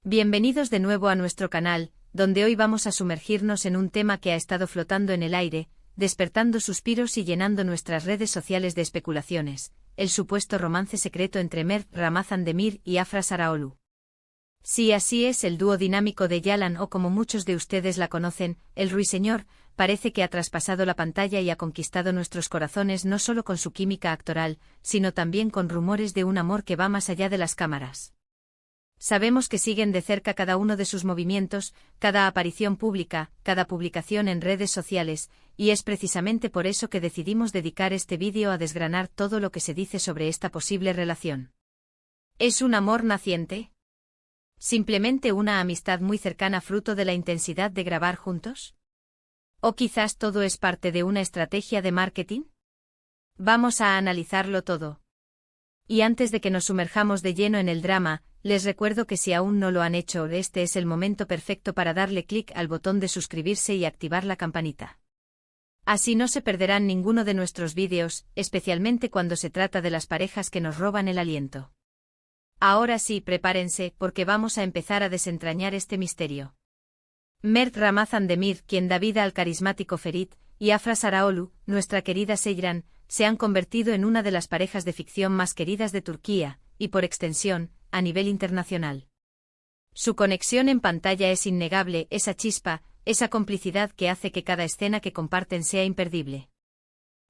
Bienvenidos de nuevo a nuestro canal, donde hoy vamos a sumergirnos en un tema que ha estado flotando en el aire, despertando suspiros y llenando nuestras redes sociales de especulaciones: el supuesto romance secreto entre Mert Ramazan Demir y Afra Saraolu. Sí, así es, el dúo dinámico de Yalan, o como muchos de ustedes la conocen, el Ruiseñor, parece que ha traspasado la pantalla y ha conquistado nuestros corazones no solo con su química actoral, sino también con rumores de un amor que va más allá de las cámaras. Sabemos que siguen de cerca cada uno de sus movimientos, cada aparición pública, cada publicación en redes sociales, y es precisamente por eso que decidimos dedicar este vídeo a desgranar todo lo que se dice sobre esta posible relación. ¿Es un amor naciente? ¿Simplemente una amistad muy cercana fruto de la intensidad de grabar juntos? ¿O quizás todo es parte de una estrategia de marketing? Vamos a analizarlo todo. Y antes de que nos sumerjamos de lleno en el drama, les recuerdo que si aún no lo han hecho, este es el momento perfecto para darle clic al botón de suscribirse y activar la campanita. Así no se perderán ninguno de nuestros vídeos, especialmente cuando se trata de las parejas que nos roban el aliento. Ahora sí, prepárense, porque vamos a empezar a desentrañar este misterio. Mert Ramazan Demir, quien da vida al carismático Ferit, y Afra Saraolu, nuestra querida Seyran, se han convertido en una de las parejas de ficción más queridas de Turquía, y por extensión, a nivel internacional. Su conexión en pantalla es innegable, esa chispa, esa complicidad que hace que cada escena que comparten sea imperdible.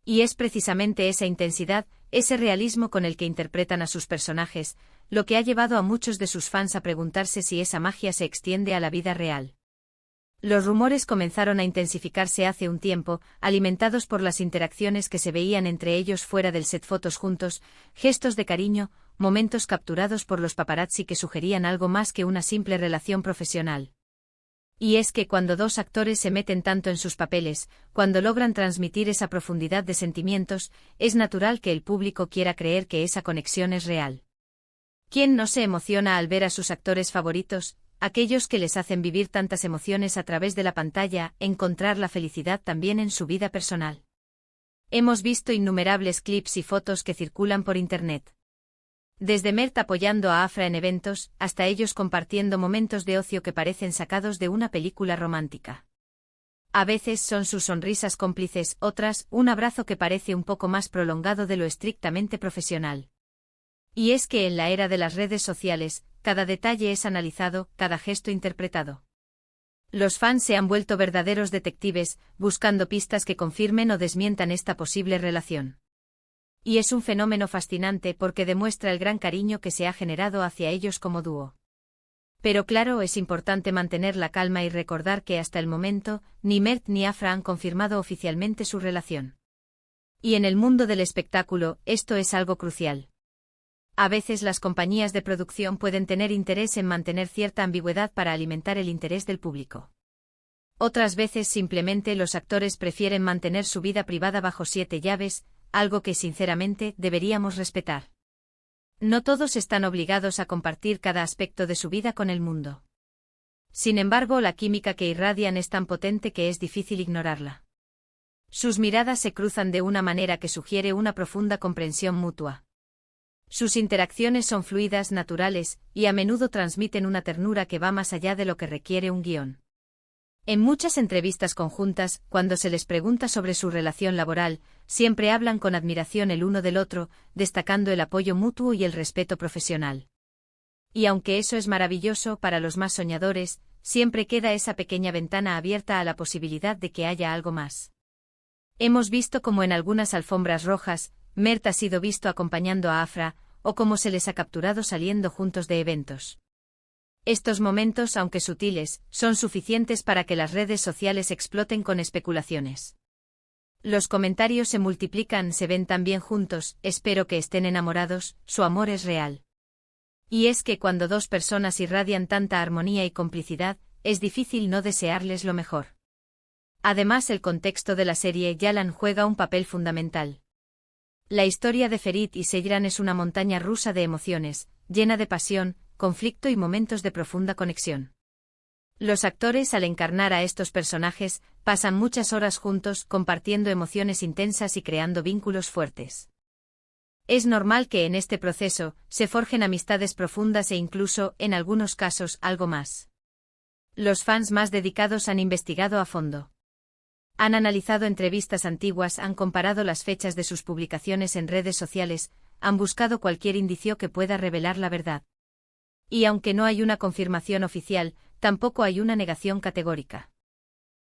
Y es precisamente esa intensidad, ese realismo con el que interpretan a sus personajes, lo que ha llevado a muchos de sus fans a preguntarse si esa magia se extiende a la vida real. Los rumores comenzaron a intensificarse hace un tiempo, alimentados por las interacciones que se veían entre ellos fuera del set, fotos juntos, gestos de cariño, momentos capturados por los paparazzi que sugerían algo más que una simple relación profesional. Y es que cuando dos actores se meten tanto en sus papeles, cuando logran transmitir esa profundidad de sentimientos, es natural que el público quiera creer que esa conexión es real. ¿Quién no se emociona al ver a sus actores favoritos, aquellos que les hacen vivir tantas emociones a través de la pantalla, encontrar la felicidad también en su vida personal? Hemos visto innumerables clips y fotos que circulan por internet. Desde Mert apoyando a Afra en eventos, hasta ellos compartiendo momentos de ocio que parecen sacados de una película romántica. A veces son sus sonrisas cómplices, otras, un abrazo que parece un poco más prolongado de lo estrictamente profesional. Y es que en la era de las redes sociales, cada detalle es analizado, cada gesto interpretado. Los fans se han vuelto verdaderos detectives, buscando pistas que confirmen o desmientan esta posible relación. Y es un fenómeno fascinante porque demuestra el gran cariño que se ha generado hacia ellos como dúo. Pero claro, es importante mantener la calma y recordar que hasta el momento, ni Mert ni Afra han confirmado oficialmente su relación. Y en el mundo del espectáculo, esto es algo crucial. A veces las compañías de producción pueden tener interés en mantener cierta ambigüedad para alimentar el interés del público. Otras veces simplemente los actores prefieren mantener su vida privada bajo 7 llaves, algo que sinceramente deberíamos respetar. No todos están obligados a compartir cada aspecto de su vida con el mundo. Sin embargo, la química que irradian es tan potente que es difícil ignorarla. Sus miradas se cruzan de una manera que sugiere una profunda comprensión mutua. Sus interacciones son fluidas, naturales, y a menudo transmiten una ternura que va más allá de lo que requiere un guión. En muchas entrevistas conjuntas, cuando se les pregunta sobre su relación laboral, siempre hablan con admiración el uno del otro, destacando el apoyo mutuo y el respeto profesional. Y aunque eso es maravilloso para los más soñadores, siempre queda esa pequeña ventana abierta a la posibilidad de que haya algo más. Hemos visto como en algunas alfombras rojas, Mert ha sido visto acompañando a Afra, o como se les ha capturado saliendo juntos de eventos. Estos momentos, aunque sutiles, son suficientes para que las redes sociales exploten con especulaciones. Los comentarios se multiplican: se ven tan bien juntos, espero que estén enamorados, su amor es real. Y es que cuando dos personas irradian tanta armonía y complicidad, es difícil no desearles lo mejor. Además, el contexto de la serie Yalan juega un papel fundamental. La historia de Ferit y Seyran es una montaña rusa de emociones, llena de pasión, conflicto y momentos de profunda conexión. Los actores, al encarnar a estos personajes, pasan muchas horas juntos, compartiendo emociones intensas y creando vínculos fuertes. Es normal que en este proceso se forjen amistades profundas e incluso, en algunos casos, algo más. Los fans más dedicados han investigado a fondo. Han analizado entrevistas antiguas, han comparado las fechas de sus publicaciones en redes sociales, han buscado cualquier indicio que pueda revelar la verdad. Y aunque no hay una confirmación oficial, tampoco hay una negación categórica.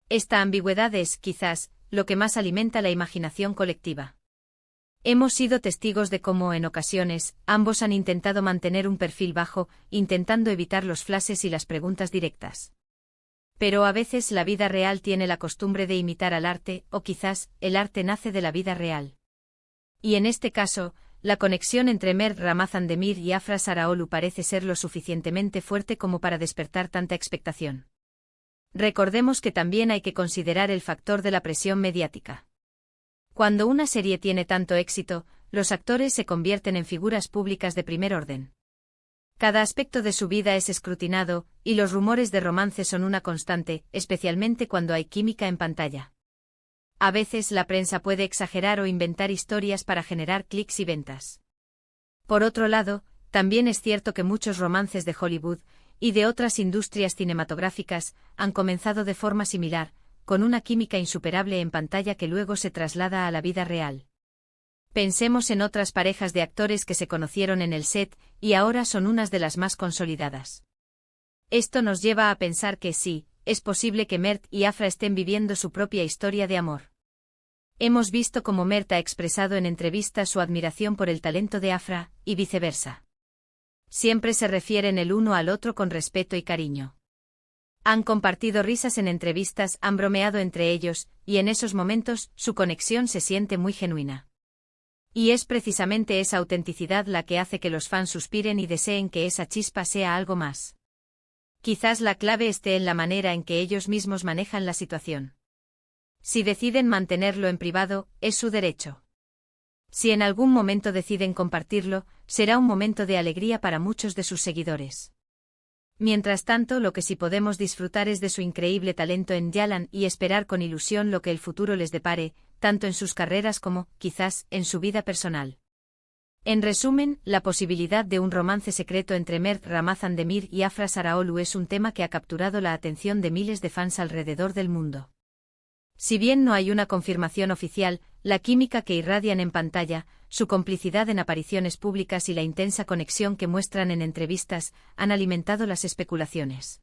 Esta ambigüedad es, quizás, lo que más alimenta la imaginación colectiva. Hemos sido testigos de cómo, en ocasiones, ambos han intentado mantener un perfil bajo, intentando evitar los flashes y las preguntas directas. Pero a veces la vida real tiene la costumbre de imitar al arte, o quizás, el arte nace de la vida real. Y en este caso, la conexión entre Mert Ramazan-Demir y Afra Saraoglu parece ser lo suficientemente fuerte como para despertar tanta expectación. Recordemos que también hay que considerar el factor de la presión mediática. Cuando una serie tiene tanto éxito, los actores se convierten en figuras públicas de primer orden. Cada aspecto de su vida es escrutinado, y los rumores de romance son una constante, especialmente cuando hay química en pantalla. A veces la prensa puede exagerar o inventar historias para generar clics y ventas. Por otro lado, también es cierto que muchos romances de Hollywood, y de otras industrias cinematográficas, han comenzado de forma similar, con una química insuperable en pantalla que luego se traslada a la vida real. Pensemos en otras parejas de actores que se conocieron en el set, y ahora son unas de las más consolidadas. Esto nos lleva a pensar que sí, es posible que Mert y Afra estén viviendo su propia historia de amor. Hemos visto cómo Mert ha expresado en entrevistas su admiración por el talento de Afra, y viceversa. Siempre se refieren el uno al otro con respeto y cariño. Han compartido risas en entrevistas, han bromeado entre ellos, y en esos momentos, su conexión se siente muy genuina. Y es precisamente esa autenticidad la que hace que los fans suspiren y deseen que esa chispa sea algo más. Quizás la clave esté en la manera en que ellos mismos manejan la situación. Si deciden mantenerlo en privado, es su derecho. Si en algún momento deciden compartirlo, será un momento de alegría para muchos de sus seguidores. Mientras tanto, lo que sí podemos disfrutar es de su increíble talento en Yalan y esperar con ilusión lo que el futuro les depare, tanto en sus carreras como, quizás, en su vida personal. En resumen, la posibilidad de un romance secreto entre Mert Ramazan-Demir y Afra Saraoglu es un tema que ha capturado la atención de miles de fans alrededor del mundo. Si bien no hay una confirmación oficial, la química que irradian en pantalla, su complicidad en apariciones públicas y la intensa conexión que muestran en entrevistas, han alimentado las especulaciones.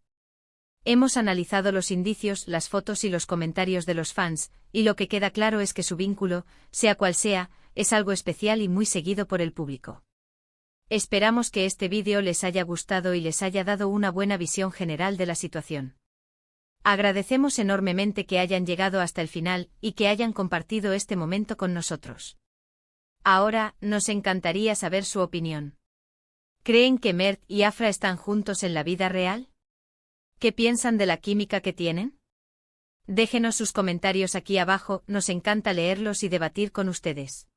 Hemos analizado los indicios, las fotos y los comentarios de los fans, y lo que queda claro es que su vínculo, sea cual sea, es algo especial y muy seguido por el público. Esperamos que este vídeo les haya gustado y les haya dado una buena visión general de la situación. Agradecemos enormemente que hayan llegado hasta el final y que hayan compartido este momento con nosotros. Ahora, nos encantaría saber su opinión. ¿Creen que Mert y Afra están juntos en la vida real? ¿Qué piensan de la química que tienen? Déjenos sus comentarios aquí abajo, nos encanta leerlos y debatir con ustedes.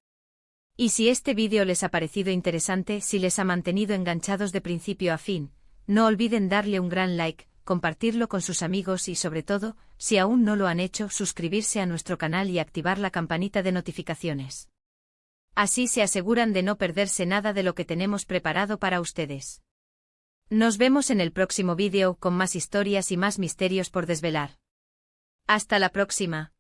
Y si este vídeo les ha parecido interesante, si les ha mantenido enganchados de principio a fin, no olviden darle un gran like, compartirlo con sus amigos y sobre todo, si aún no lo han hecho, suscribirse a nuestro canal y activar la campanita de notificaciones. Así se aseguran de no perderse nada de lo que tenemos preparado para ustedes. Nos vemos en el próximo vídeo con más historias y más misterios por desvelar. Hasta la próxima.